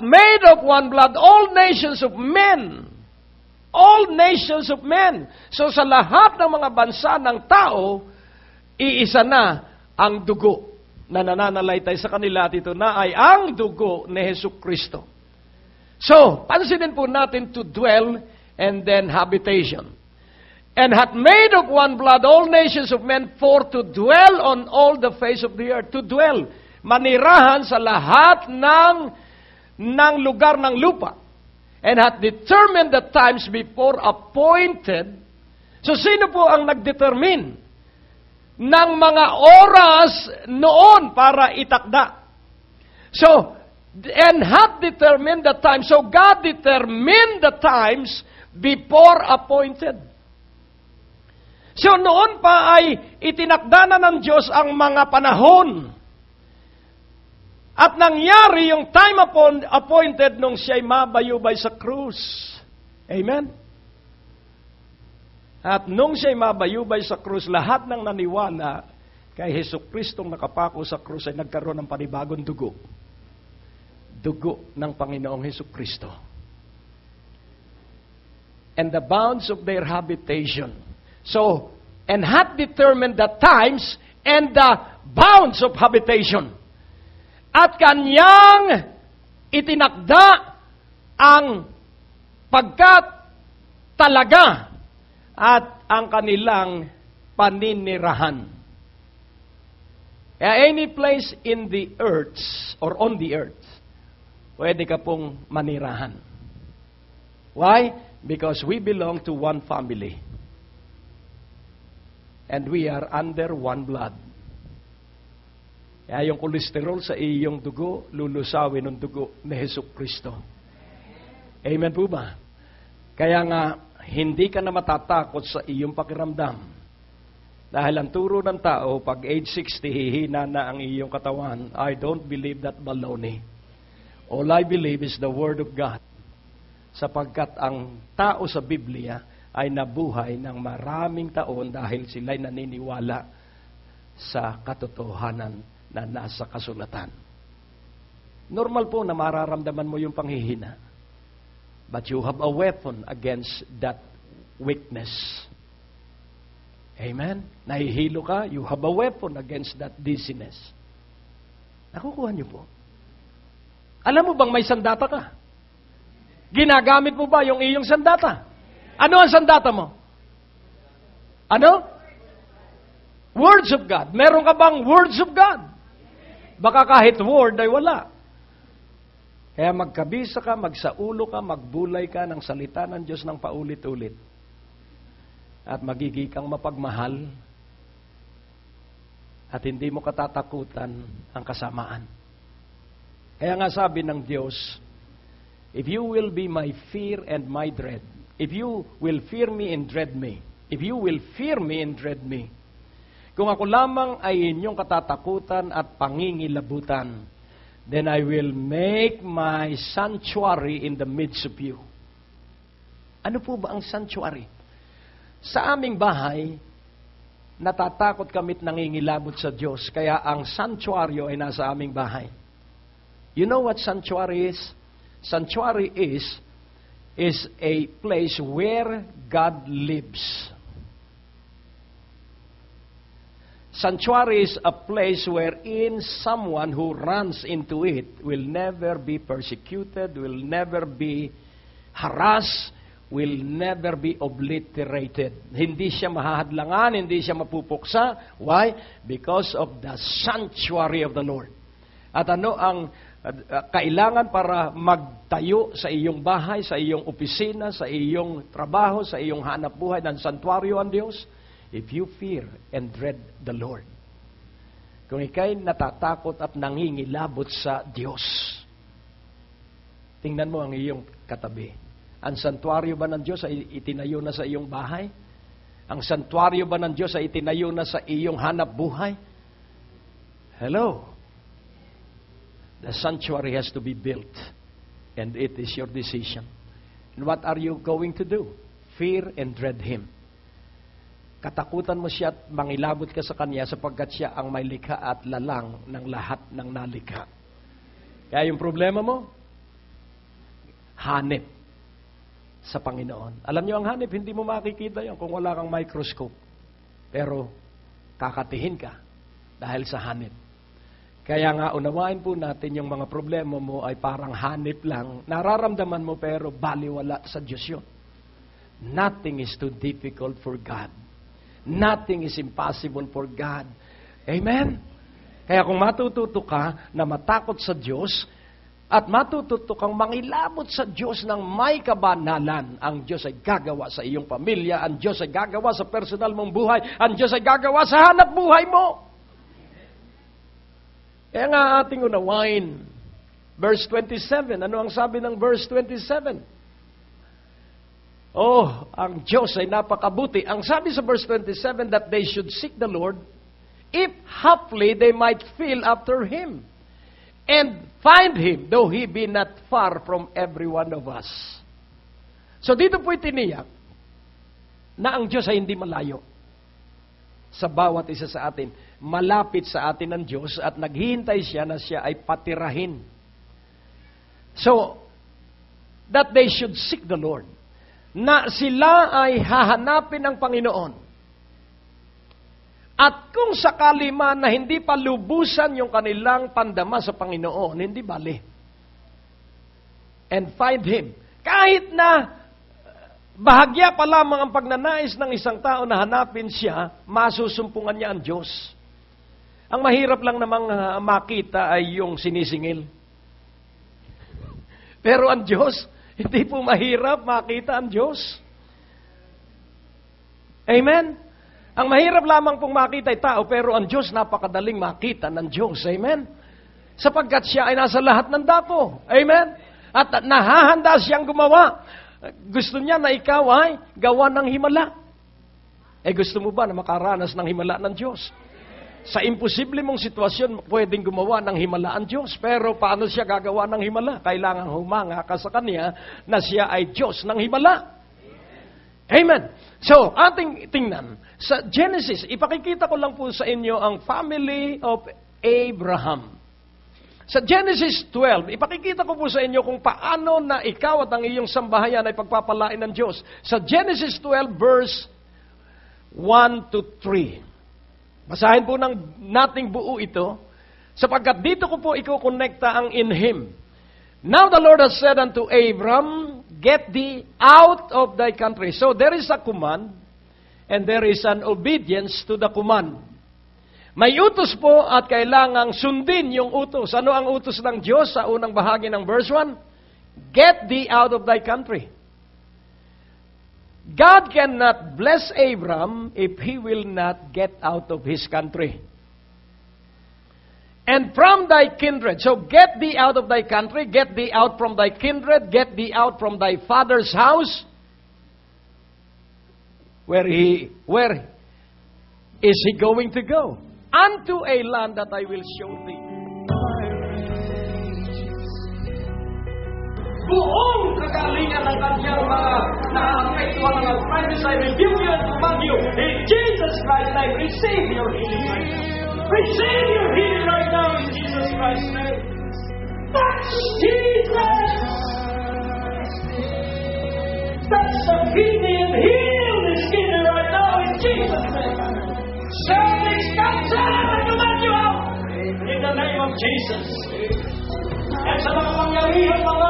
made of one blood all nations of men. All nations of men. So sa lahat ng mga bansa ng tao, iisa na ang dugo na nananalaytay sa kanila at ito na ay ang dugo ni Jesucristo. So, pansinin po natin to dwell and then habitation. And hath made of one blood all nations of men for to dwell on all the face of the earth. To dwell. Manirahan sa lahat ng lugar ng lupa. And hath determined the times before appointed. So, sino po ang nagdetermine ng mga oras noon para itakda? So, and hath determined the times. So, God determined the times before appointed. So, noon pa ay itinakda na ng Diyos ang mga panahon. At nangyari yung time appointed nung siya'y mabayubay sa krus. Amen? At nung siya'y mabayubay sa krus, lahat ng naniwala kay Jesucristong nakapako sa krus ay nagkaroon ng panibagong dugo. Dugo ng Panginoong Jesucristo. And the bounds of their habitation. So, and hath determined the times and the bounds of habitation. At kanyang itinakda ang pagkatalaga at ang kanilang paninirahan. Any place in the earth or on the earth, pwede ka pong manirahan. Why? Because we belong to one family. And we are under one blood. Kaya yung kolesterol sa iyong dugo, lulusawin ng dugo ni Jesucristo. Amen po ba? Kaya nga, hindi ka na matatakot sa iyong pakiramdam. Dahil ang turo ng tao, pag age 60, hihina na ang iyong katawan. I don't believe that baloney. All I believe is the Word of God. Sapagkat ang tao sa Biblia ay nabuhay ng maraming taon dahil sila'y naniniwala sa katotohanan na nasa kasulatan. Normal po na mararamdaman mo yung panghihina. But you have a weapon against that weakness. Amen? Nahihilo ka, you have a weapon against that dizziness. Nakukuha niyo po. Alam mo bang may sandata ka? Ginagamit mo ba yung iyong sandata? Ano ang sandata mo? Ano? Words of God. Meron ka bang words of God? Baka kahit word ay wala. Kaya magkabisa ka, magsaulo ka, magbulay ka ng salita ng Diyos ng paulit-ulit. At magiging kang mapagmahal at hindi mo katatakutan ang kasamaan. Kaya nga sabi ng Diyos, if you will be my fear and my dread, if you will fear me and dread me, if you will fear me and dread me, kung ako lamang ay inyong katatakutan at pangingilabutan, then I will make my sanctuary in the midst of you. Ano po ba ang sanctuary? Sa aming bahay, natatakot kamit nangingilabot sa Diyos, kaya ang sanctuaryo ay nasa aming bahay. You know what sanctuary is? Sanctuary is a place where God lives. Sanctuary is a place wherein someone who runs into it will never be persecuted, will never be harassed, will never be obliterated. Hindi siya mahahadlangan, hindi siya mapupuksa. Why? Because of the sanctuary of the Lord. At ano ang kailangan para magtayo sa iyong bahay, sa iyong opisina, sa iyong trabaho, sa iyong hanap buhay ng santuaryo ang Diyos? If you fear and dread the Lord. Kung ikay natatakot at nangingilabot sa Diyos. Tingnan mo ang iyong katabi. Ang santuaryo ba ng Diyos ay itinayo na sa iyong bahay? Ang santuaryo ba ng Diyos ay itinayo na sa iyong hanap buhay? Hello? The sanctuary has to be built. And it is your decision. And what are you going to do? Fear and dread Him. Katakutan mo siya at mangilabot ka sa Kanya sapagkat siya ang may likha at lalang ng lahat ng nalikha. Kaya yung problema mo, hanip sa Panginoon. Alam niyo, ang hanip, hindi mo makikita yan kung wala kang microscope. Pero, kakatihin ka dahil sa hanip. Kaya nga, unawain po natin yung mga problema mo ay parang hanip lang. Nararamdaman mo pero baliwala sa Diyos yun. Nothing is too difficult for God. Nothing is impossible for God. Amen? Kaya kung matututo ka na matakot sa Diyos, at matututo kang mangilabot sa Diyos ng may kabanalan, ang Diyos ay gagawa sa iyong pamilya, ang Diyos ay gagawa sa personal mong buhay, ang Diyos ay gagawa sa hanap buhay mo. Kaya nga ating unawain, verse 27, ano ang sabi ng verse 27? Oh, ang Diyos ay napakabuti. Ang sabi sa verse 27, that they should seek the Lord, if haply they might feel after Him, and find Him, though He be not far from every one of us. So dito po itiniyak na ang Diyos ay hindi malayo sa bawat isa sa atin. Malapit sa atin ang Diyos at naghihintay siya na siya ay patirahin. So, that they should seek the Lord. Na sila ay hahanapin ng Panginoon. At kung sakali man na hindi pa lubusan yung kanilang pandama sa Panginoon, hindi bali. And find Him. Kahit na bahagya pa lamang ang pagnanais ng isang tao na hanapin siya, masusumpungan niya ang Diyos. Ang mahirap lang namang makita ay yung sinisingil. Pero ang Diyos, hindi po mahirap makita ang Diyos. Amen? Ang mahirap lamang pong makita ay tao, pero ang Diyos napakadaling makita ng Diyos. Amen? Sapagkat siya ay nasa lahat ng dako. Amen? At nahahanda siyang gumawa. Gusto niya na ikaw ay gawa ng himala. Gusto mo ba na makaranas ng himala ng Diyos? Sa imposible mong sitwasyon, pwedeng gumawa ng himala ang Diyos. Pero paano siya gagawa ng himala? Kailangan humanga ka sa Kanya na siya ay Diyos ng himala. Amen. So, ating tingnan. Sa Genesis, ipakikita ko lang po sa inyo ang family of Abraham. Sa Genesis 12, ipakikita ko po sa inyo kung paano na ikaw at ang iyong sambahayan ay pagpapalain ng Diyos. Sa Genesis 12, verse 1 to 3. Basahin po nating buo ito, sapagkat dito ko po ikukonekta ang in Him. Now the Lord has said unto Abram, get thee out of thy country. So there is a command, and there is an obedience to the command. May utos po at kailangang sundin yung utos. Ano ang utos ng Diyos sa unang bahagi ng verse 1? Get thee out of thy country. God cannot bless Abram if he will not get out of his country. And from thy kindred. So get thee out of thy country, get thee out from thy kindred, get thee out from thy father's house. Where is he going to go? Unto a land that I will show thee. Buong kagalingan ng kanyang mga naapektuhan ng arthritis, I will give you and command you. In Jesus Christ's name, receive your healing right now. Receive your healing right now in Jesus Christ's name. Touch Jesus! Touch the kidney and heal this kidney right now in Jesus' name. Cervix cancer, I command you out in the name of Jesus. At sa mga pangyarihan, mga